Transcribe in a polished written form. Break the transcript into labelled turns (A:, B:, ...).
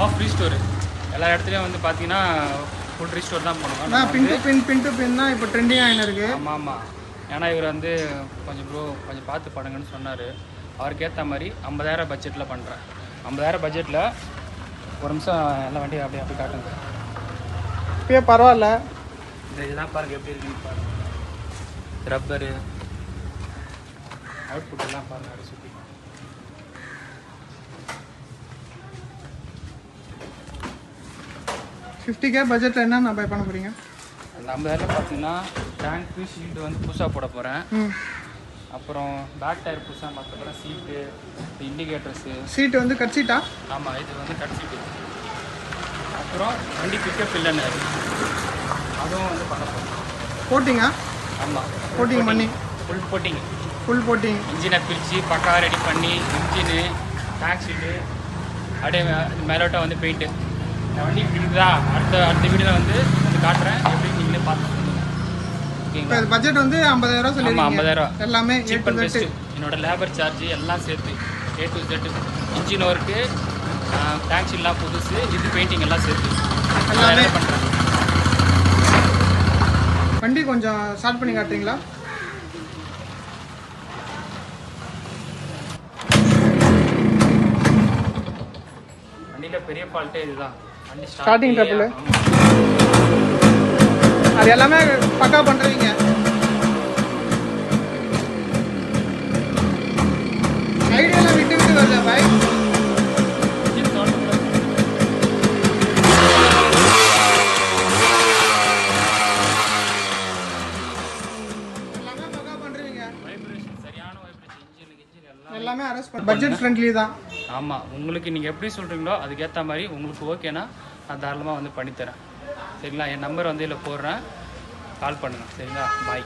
A: Of restore. எல்லா இடத்துலையும் வந்து பார்த்தீங்கன்னா ஃபுல் ரீஸ்டோர் தான் பண்ணுவோம்.
B: நான் பின் டு பின் தான் இப்போ ட்ரெண்டிங் ஆகின்னு இருக்குது.
A: ஆமாம் ஆமாம். ஏன்னா இவர் வந்து கொஞ்சம் பார்த்து பண்ணுங்கன்னு சொன்னார். அவருக்கு ஏற்ற மாதிரி 50,000 பட்ஜெட்டில் பண்ணுறேன். 50,000 பட்ஜெட்டில் ஒரு நிமிஷம் எல்லா வண்டியும் அப்படி காட்டுங்க.
B: இப்போயே பரவாயில்ல.
A: இந்த இதெல்லாம் பாருங்கள் எப்படி இருக்குன்னு பாருங்கள். ரப்பரு அவுட்புட் எல்லாம் பாருங்கள். அப்படி சுற்றி
B: 50K பட்ஜெட்டில் என்ன நான் பை பண்ண போகிறீங்க?
A: அந்த 50,000 பார்த்தீங்கன்னா டேங்க்கு ஷீல்டு வந்து புதுசாக போட போகிறேன். அப்புறம் பேக் டயர் புதுசாக மாற்ற போகிறேன். சீட்டு, இண்டிகேட்டர்ஸு.
B: சீட்டு வந்து கட் சீட்டா?
A: ஆமாம், இது வந்து கட் சீட்டு. அப்புறம் வண்டி பிக்கப் இல்லைன்னு அதுவும் வந்து பண்ண போகிறோம்.
B: போட்டிங்கா?
A: ஆமாம்,
B: போட்டிங் பண்ணி
A: ஃபுல் போட்டிங் இன்ஜினை பிரித்து பக்கா ரெடி பண்ணி இன்ஜினு டேங்க் ஷீட்டு அப்படியே மேலோட்டாக வந்து பெயிண்ட்டு. வண்டி இருக்குதா அடுத்த வீடியோவில் வந்து காட்டுறேன். எப்படி நீங்களே பார்த்து
B: ஓகேங்களா? பட்ஜெட் வந்து 50,000 சொல்லிருக்கீங்க.
A: 50,000
B: எல்லாமே
A: சீப் அண்ட் பெஸ்ட். என்னோட லேபர் சார்ஜ் எல்லாம் சேர்த்து A to Z, engine work, tank ஷீட்லாம் புதுசு, இது பெயிண்டிங் எல்லாம் சேர்த்து எல்லாமே பண்ணுறேன்.
B: வண்டி கொஞ்சம் ஸ்டார்ட் பண்ணி காட்டுறீங்களா?
A: வண்டியில் பெரிய ஃபால்ட்டே இதுதான்.
B: ஸ்டார்டிங் ட்ரபிள் அது எல்லாமே பக்கா பண்ணுறீங்க. ஐடியெல்லாம் விட்டு வருது பாய். எல்லாமே அரெஸ்ட் பண்ண பட்ஜெட் ஃப்ரெண்ட்லி தான்.
A: ஆமாம், உங்களுக்கு நீங்கள் எப்படி சொல்கிறீங்களோ அதுக்கேற்ற மாதிரி உங்களுக்கு ஓகேனா நான் தாராளமாக வந்து பண்ணித்தரேன். சரிங்களா? என் நம்பர் வந்து இதில் போடுறேன், கால் பண்ணுங்கள். சரிங்களா? பாய்.